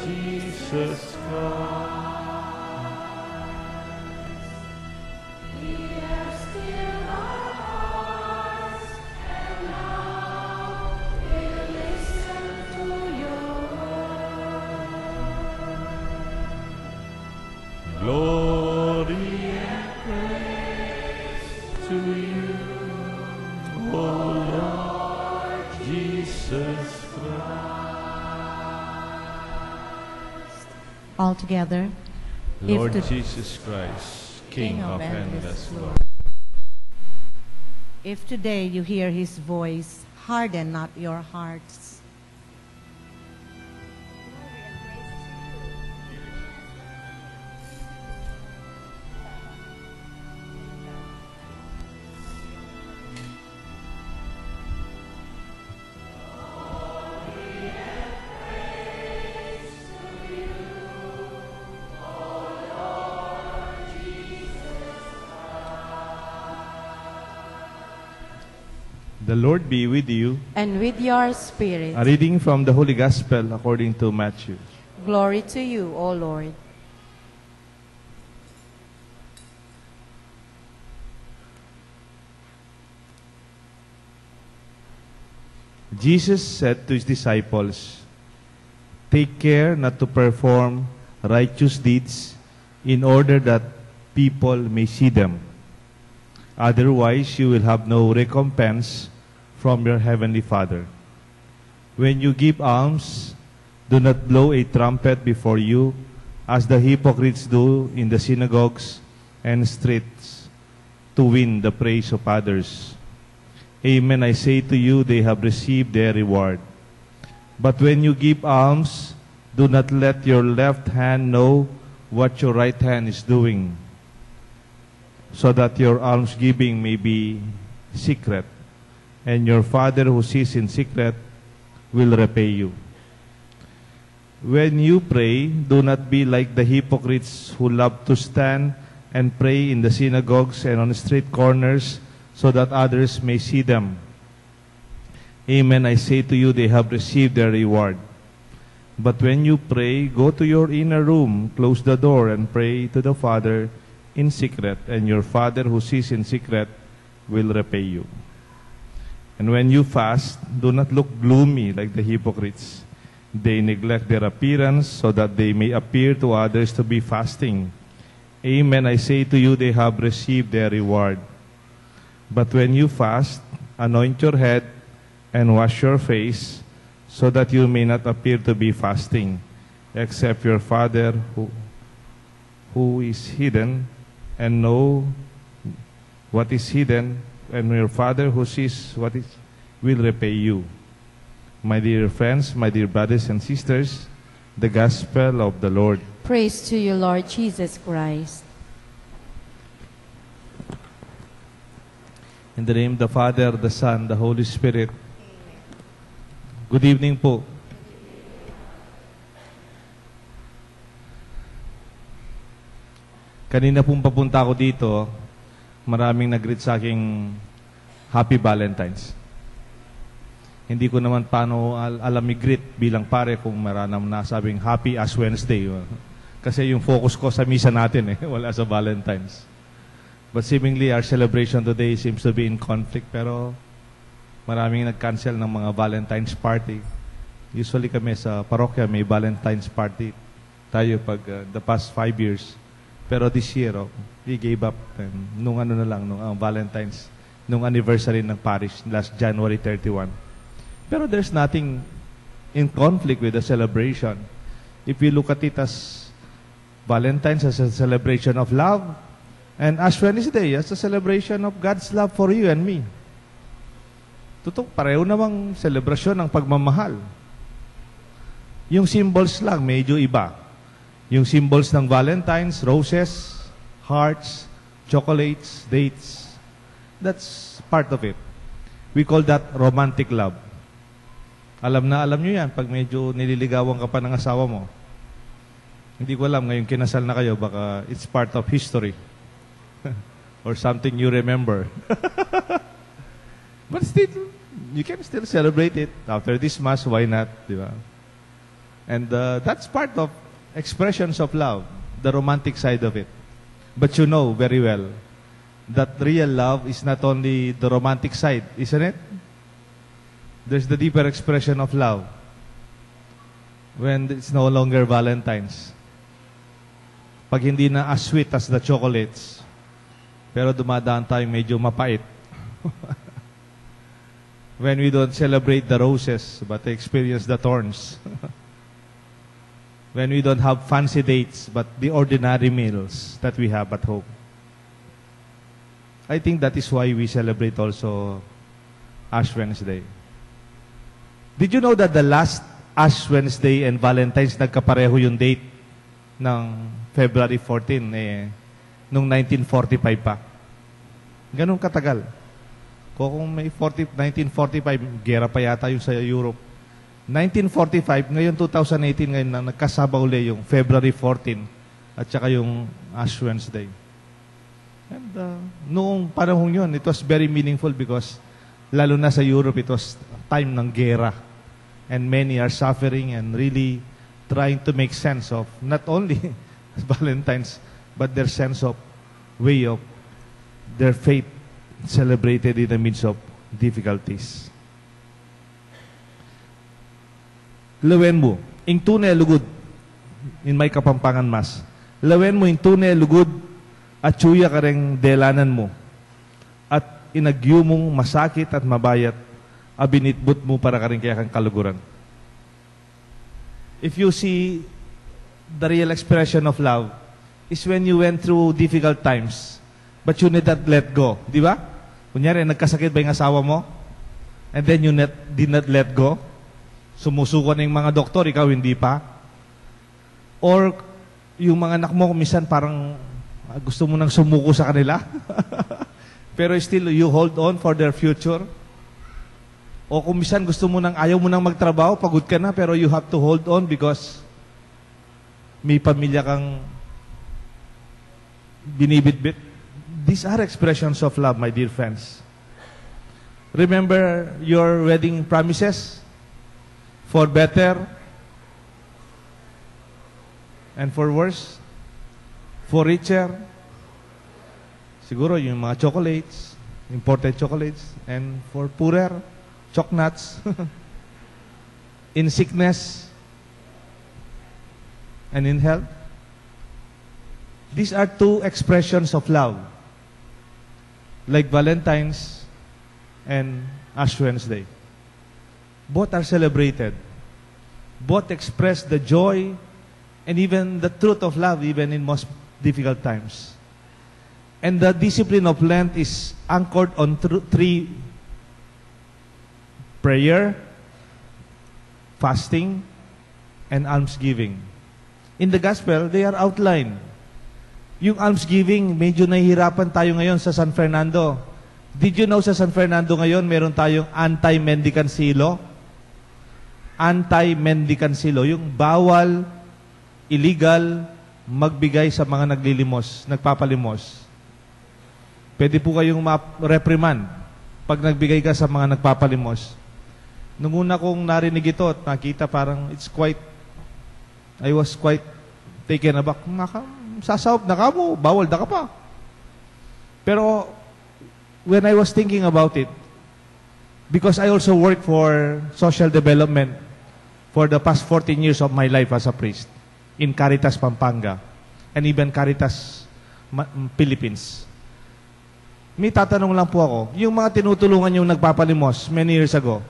Jesus Christ. Glory and praise to you, O Lord Jesus Christ. All together. Lord If to- Jesus Christ, King of endless Lord. love. If today you hear His voice, harden not your hearts. The Lord be with you. And with your spirit. A reading from the Holy Gospel according to Matthew. Glory to you, O Lord. Jesus said to his disciples, "Take care not to perform righteous deeds in order that people may see them. Otherwise, you will have no recompense from your heavenly Father. When you give alms, do not blow a trumpet before you, as the hypocrites do in the synagogues and streets, to win the praise of others. Amen, I say to you, they have received their reward. But when you give alms, do not let your left hand know what your right hand is doing, so that your almsgiving may be secret, and your Father who sees in secret will repay you. When you pray, do not be like the hypocrites who love to stand and pray in the synagogues and on street corners, so that others may see them. Amen, I say to you, they have received their reward. But when you pray, go to your inner room, close the door, and pray to the Father in secret, and your Father who sees in secret will repay you. And when you fast, do not look gloomy like the hypocrites. They neglect their appearance so that they may appear to others to be fasting. Amen, I say to you, they have received their reward. But when you fast, anoint your head and wash your face, so that you may not appear to be fasting, except your Father who is hidden, and know what is hidden, and your Father who sees what is will repay you. My dear friends, my dear brothers and sisters, the Gospel of the Lord. Praise to you, Lord Jesus Christ. In the name of the Father, the Son, the Holy Spirit. Good evening po. Kanina pong papunta ako dito, maraming nag-greet sa aking Happy Valentine's. Hindi ko naman paano alam i-greet bilang pare kung maranam na sabing Happy Ash Wednesday. Kasi yung focus ko sa misa natin wala sa Valentine's. But seemingly our celebration today seems to be in conflict, pero maraming nag-cancel ng mga Valentine's party. Usually kami sa parokya may Valentine's party tayo pag the past 5 years. Pero this year, we gave up nung Valentine's, nung anniversary ng parish last January 31. Pero there's nothing in conflict with the celebration. If you look at it as Valentine's as a celebration of love, and Ash Wednesday as a celebration of God's love for you and me. Totoo, pareho namang celebration ng pagmamahal. Yung symbols lang, medyo iba. Yung symbols ng Valentine's, roses, hearts, chocolates, dates, that's part of it. We call that romantic love. Alam nyo yan, pag medyo nililigawan ka pa ng asawa mo. Hindi ko alam, ngayon kinasal na kayo, baka it's part of history. Or something you remember. But still, you can still celebrate it. After this Mass, why not? Di ba? And that's part of expressions of love, the romantic side of it. But you know very well that real love is not only the romantic side, isn't it? There's the deeper expression of love when it's no longer Valentine's. Pag hindi na as sweet as the chocolates, pero dumadaan tayong medyo mapait. When we don't celebrate the roses, but experience the thorns. When we don't have fancy dates, but the ordinary meals that we have at home. I think that is why we celebrate also Ash Wednesday. Did you know that the last Ash Wednesday and Valentine's nagkapareho yung date ng February 14 nung 1945 pa? Ganun katagal. Kung may 1945, gera pa yata yung sa Europe. 1945, ngayon 2018, ngayon na nagkasaba uli yung February 14 at saka yung Ash Wednesday. And noong panahon yun, it was very meaningful because lalo na sa Europe, it was time ng gera. And many are suffering and really trying to make sense of not only Valentine's, but their sense of way of their faith celebrated in the midst of difficulties. Lawen mo, ing tunay lugod, in may Kapampangan Mas, lawen mo ing tunay lugod at tsuya ka ring delanan mo at inagyo mong masakit at mabayat abinitbut mo para ka rin kaya kang kaluguran. If you see the real expression of love is when you went through difficult times but you did not let go. Di ba? Kunyari, nagkasakit ba yung asawa mo? And then you did not let go? Sumusuko na yung mga doktor, ikaw hindi pa? Or yung mga anak mo, minsan parang gusto mo nang sumuko sa kanila? Pero still, you hold on for their future? O kung minsan gusto mo nang, ayaw mo nang magtrabaho, pagod ka na, pero you have to hold on because may pamilya kang binibitbit. These are expressions of love, my dear friends. Remember your wedding promises? For better and for worse? For richer? Siguro yung mga chocolates, imported chocolates, and for poorer? Chocnuts, in sickness, and in health. These are two expressions of love, like Valentine's and Ash Wednesday. Both are celebrated. Both express the joy and even the truth of love, even in most difficult times. And the discipline of Lent is anchored on three: prayer, fasting, and almsgiving. In the gospel, they are outlined. Yung almsgiving, medyo nahihirapan tayo ngayon sa San Fernando. Did you know sa San Fernando ngayon, meron tayong anti-mendicancy law? Anti-mendicancy law. Yung bawal, illegal, magbigay sa mga naglilimos, nagpapalimos. Pwede po kayong ma-reprimand pag nagbigay ka sa mga nagpapalimos. Nung una kong narinig ito at nakita, parang I was quite taken aback. Sasawap na ka mo, bawal na ka pa. Pero when I was thinking about it, because I also work for social development for the past 14 years of my life as a priest in Caritas Pampanga and even Caritas Philippines. May tatanong lang po ako, yung mga tinutulungan yung nagpapalimos many years ago,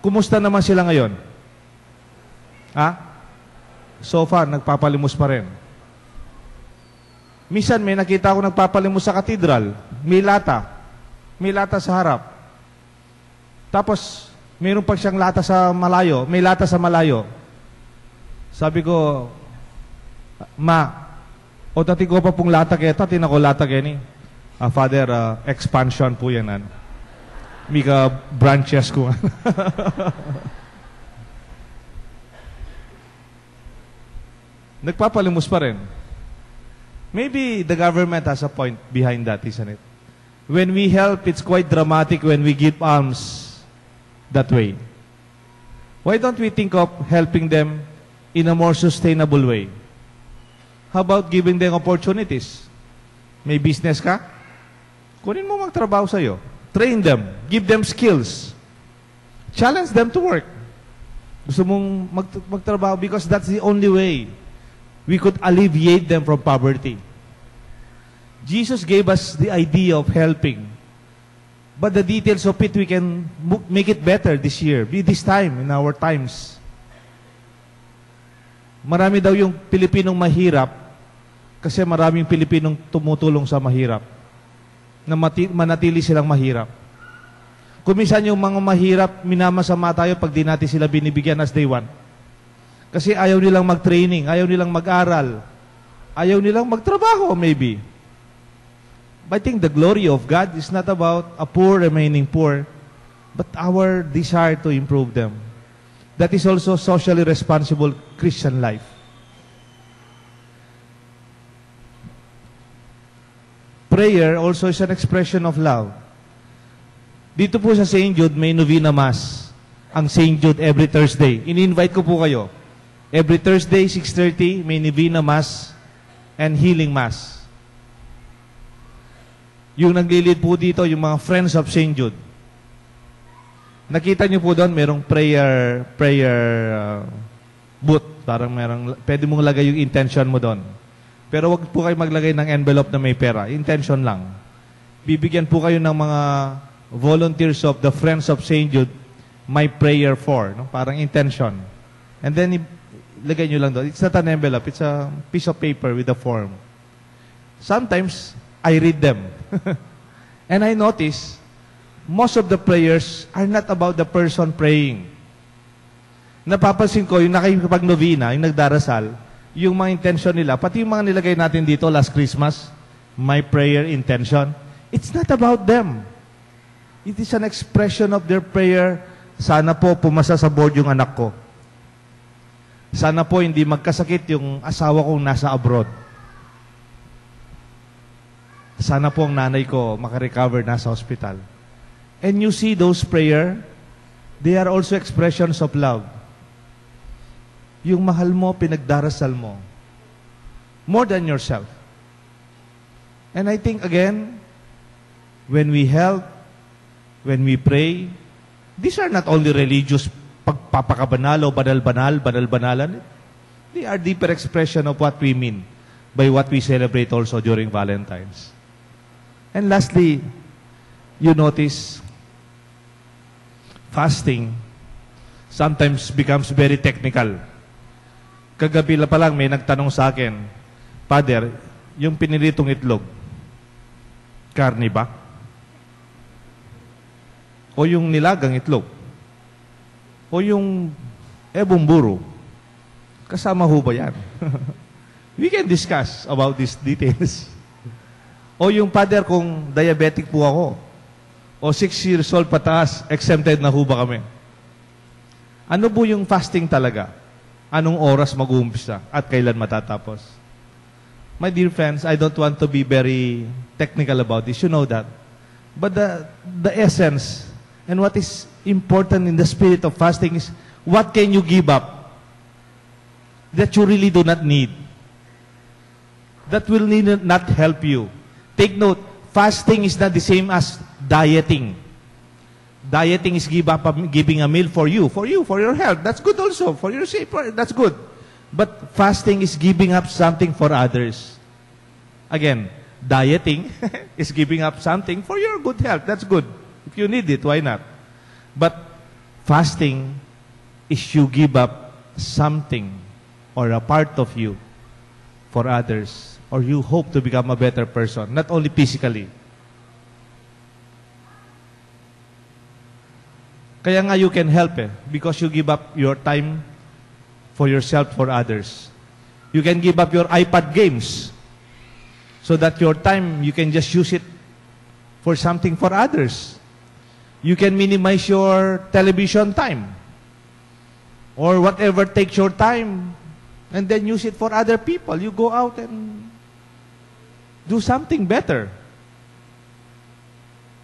kumusta naman sila ngayon? So far, nagpapalimos pa rin. Minsan may nakita ako nagpapalimos sa katedral. May lata. May lata sa harap. Tapos, mayroon pa siyang lata sa malayo. May lata sa malayo. Sabi ko, Ma, o tati ko pa pong lata kaya, tati na ko lata kaya ni. Father, expansion po yan. Mika branches ko. Nagpapalimos pa rin. Maybe the government has a point behind that, isn't it? When we help, it's quite dramatic when we give alms that way. Why don't we think of helping them in a more sustainable way. How about giving them opportunities? May business ka? Kunin mo magtrabaho sa'yo. Train them. Give them skills. Challenge them to work. Gusto mong magtrabaho because that's the only way we could alleviate them from poverty. Jesus gave us the idea of helping. But the details of it, we can make it better this year, this time, in our times. Marami daw yung Pilipinong mahirap kasi maraming Pilipinong tumutulong sa mahirap na manatili silang mahirap. Kuminsan yung mga mahirap, minamasama tayo pag di natin sila binibigyan as they want. Kasi ayaw nilang mag-training, ayaw nilang mag-aral, ayaw nilang magtrabaho maybe. But I think the glory of God is not about a poor remaining poor, but our desire to improve them. That is also socially responsible Christian life. Prayer also is an expression of love. Dito po sa St. Jude, may novena mass. Ang St. Jude every Thursday. In-invite ko po kayo. Every Thursday, 6:30, may novena mass and healing mass. Yung naglilid po dito, yung mga Friends of St. Jude. Nakita niyo po doon, merong prayer booth. Parang pwede mong lagay yung intention mo doon. Pero wag po kayo maglagay ng envelope na may pera. Intention lang. Bibigyan po kayo ng mga volunteers of the Friends of St. Jude, my prayer for. No? Parang intention. And then, lagay nyo lang doon. It's not an envelope. It's a piece of paper with a form. Sometimes, I read them. And I notice, most of the prayers are not about the person praying. Napapansin ko, yung nakikipag-novena, yung nagdarasal, yung mga intention nila, pati yung mga nilagay natin dito last Christmas, my prayer intention, it's not about them. It is an expression of their prayer, sana po pumasa sa board yung anak ko. Sana po hindi magkasakit yung asawa kong nasa abroad. Sana po ang nanay ko makarecover na sa hospital. And you see those prayer, they are also expressions of love. Yung mahal mo, pinagdarasal mo. More than yourself. And I think again, when we help, when we pray, these are not only religious pagpapakabanalo, banal-banalan. They are deeper expression of what we mean by what we celebrate also during Valentine's. And lastly, you notice, fasting sometimes becomes very technical. Kagabi pa lang may nagtanong sa akin, Father, yung piniritong itlog, karni ba? O yung nilagang itlog? O yung bumburo? Kasama ho ba yan? We can discuss about these details. O yung Father, kung diabetic po ako, o 6 years old pataas, exempted na ho ba kami? Ano po yung fasting talaga? Anong oras mag-uumpisa at kailan matatapos? My dear friends, I don't want to be very technical about this. You know that. But the essence and what is important in the spirit of fasting is what can you give up that you really do not need? That will not help you. Take note, fasting is not the same as dieting. Dieting is giving a meal for you, for your health. That's good also. For your safety, that's good. But fasting is giving up something for others. Again, dieting is giving up something for your good health. That's good. If you need it, why not? But fasting is you give up something or a part of you for others, or you hope to become a better person, not only physically. Kaya nga you can help because you give up your time for yourself, for others. You can give up your iPad games so that your time, you can just use it for something for others. You can minimize your television time or whatever takes your time and then use it for other people. You go out and do something better.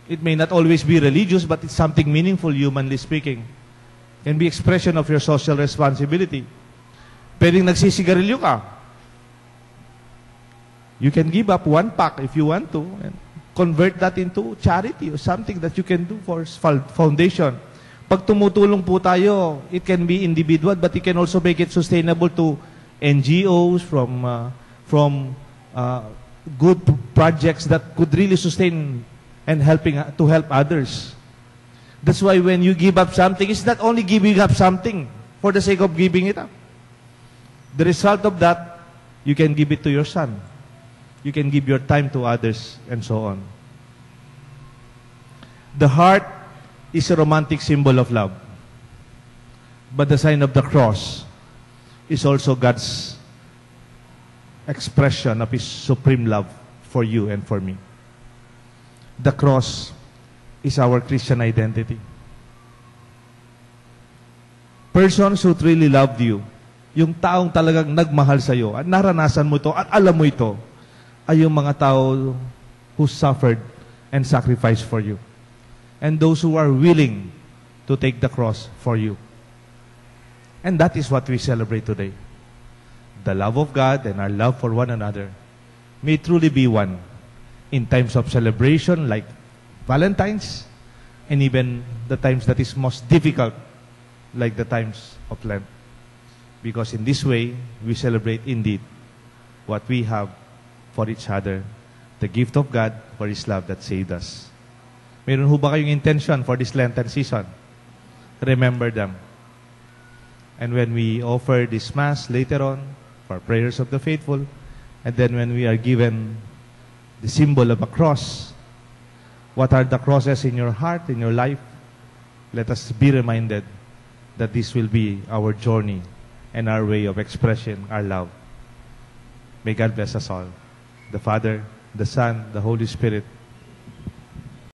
It may not always be religious, but it's something meaningful, humanly speaking. Can be expression of your social responsibility. Pwedeng nagsisigarilyo ka. You can give up 1 pack if you want to and convert that into charity or something that you can do for foundation. Pag tumutulong po tayo, it can be individual but it can also make it sustainable to NGOs from good projects that could really sustain and to help others. That's why when you give up something, it's not only giving up something for the sake of giving it up. The result of that, you can give it to your son. You can give your time to others, and so on. The heart is a romantic symbol of love. But the sign of the cross is also God's expression of His supreme love for you and for me. The cross is our Christian identity. Persons who truly loved you, yung taong talagang nagmahal sa iyo, at naranasan mo ito, at alam mo ito, ay yung mga tao who suffered and sacrificed for you. And those who are willing to take the cross for you. And that is what we celebrate today. The love of God and our love for one another may truly be one in times of celebration like Valentine's and even the times that is most difficult like the times of Lent. Because in this way, we celebrate indeed what we have for each other, the gift of God for His love that saved us. Meron ho ba kayong intention for this Lenten season? Remember them. And when we offer this Mass later on, for prayers of the faithful, and then when we are given the symbol of a cross, what are the crosses in your heart, in your life? Let us be reminded that this will be our journey and our way of expressing our love. May God bless us all. The Father, the Son, the Holy Spirit,